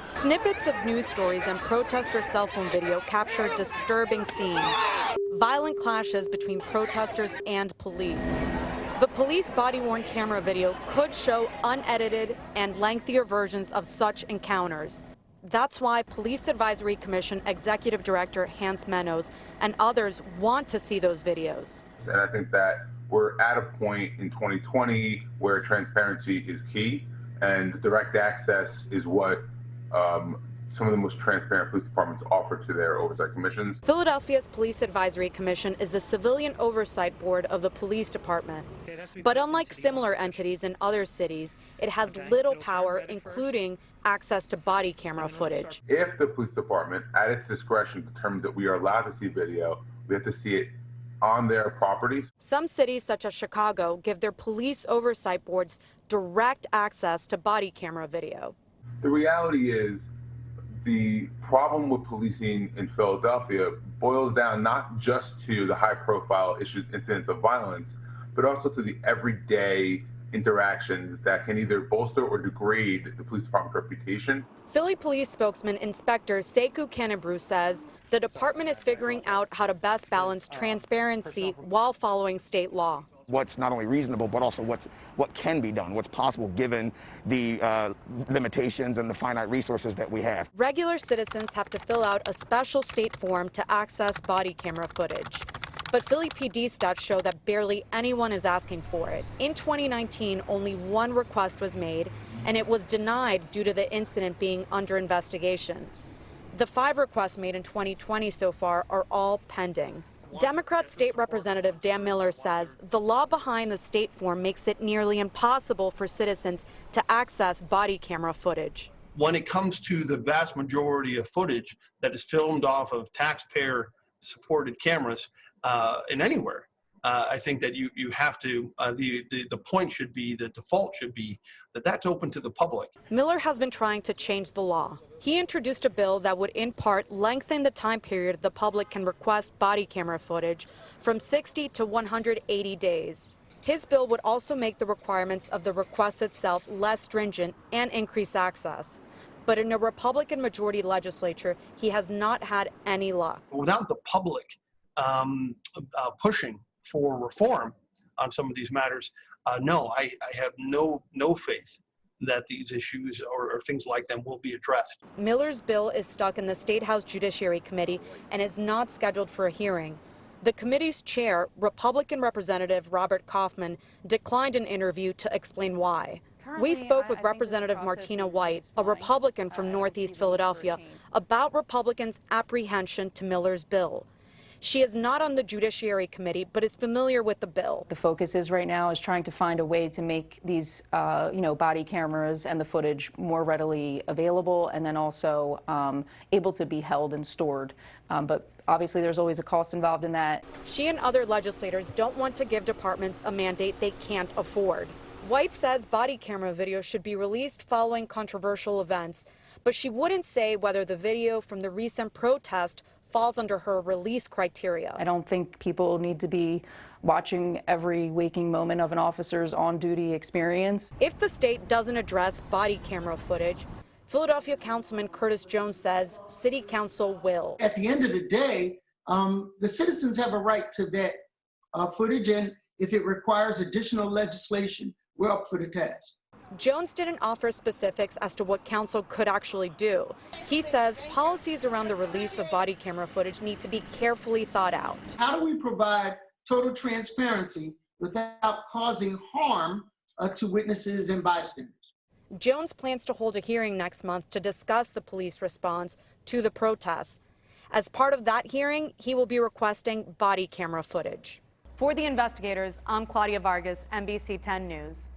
Snippets of news stories and protester cell phone video capture disturbing scenes, violent clashes between protesters and police. But police body-worn camera video could show unedited and lengthier versions of such encounters. That's why Police Advisory Commission Executive Director Hans Menos and others want to see those videos. And I think that we're at a point in 2020 where transparency is key, and direct access is what some of the most transparent police departments offer to their oversight commissions. Philadelphia's Police Advisory Commission is the civilian oversight board of the police department. But unlike similar entities in other cities, it has little power, including access to body camera footage. If the police department, at its discretion, determines that we are allowed to see video, we have to see it on their properties. Some cities, such as Chicago, give their police oversight boards direct access to body camera video. The reality is, the problem with policing in Philadelphia boils down not just to the high-profile incidents of violence, but also to the everyday interactions that can either bolster or degrade the police department's reputation. Philly Police spokesman Inspector SEKOU KINEBREW says the department is figuring out how to best balance transparency while following state law. What's not only reasonable, but also what can be done, what's possible given the limitations and the finite resources that we have. Regular citizens have to fill out a special state form to access body camera footage. But Philly PD stats show that barely anyone is asking for it. In 2019, only one request was made, and it was denied due to the incident being under investigation. The 5 requests made in 2020 so far are all pending. Democrat State Representative Dan Miller says the law behind the state form makes it nearly impossible for citizens to access body camera footage. When it comes to the vast majority of footage that is filmed off of taxpayer-supported cameras in anywhere, I think that you have to, the point should be, the default should be that that's open to the public. Miller has been trying to change the law. He introduced a bill that would in part lengthen the time period the public can request body camera footage from 60 to 180 days. His bill would also make the requirements of the request itself less stringent and increase access. But in a Republican majority legislature, he has not had any luck. Without the public pushing for reform on some of these matters, no, I have no faith that these issues or things like them will be addressed. Miller's bill is stuck in the State House Judiciary Committee and is not scheduled for a hearing. The committee's chair, Republican Representative Robert Kaufman, declined an interview to explain why. We spoke with Representative Martina White, a Republican from Northeast Philadelphia, about Republicans' apprehension to Miller's bill. She is not on the Judiciary Committee, but is familiar with the bill. The focus is right now is trying to find a way to make these, body cameras and the footage more readily available, and then also able to be held and stored. But obviously, there's always a cost involved in that. She and other legislators don't want to give departments a mandate they can't afford. White says body camera video should be released following controversial events, but she wouldn't say whether the video from the recent protest falls under her release criteria. I don't think people need to be watching every waking moment of an officer's on-duty experience. If the state doesn't address body camera footage, Philadelphia Councilman Curtis Jones says City Council will. At the end of the day, the citizens have a right to that footage, and if it requires additional legislation, we're up for the task. Jones didn't offer specifics as to what council could actually do. He says policies around the release of body camera footage need to be carefully thought out. How do we provide total transparency without causing harm to witnesses and bystanders? Jones plans to hold a hearing next month to discuss the police response to the protest. As part of that hearing, he will be requesting body camera footage. For the investigators, I'm Claudia Vargas, NBC10 News.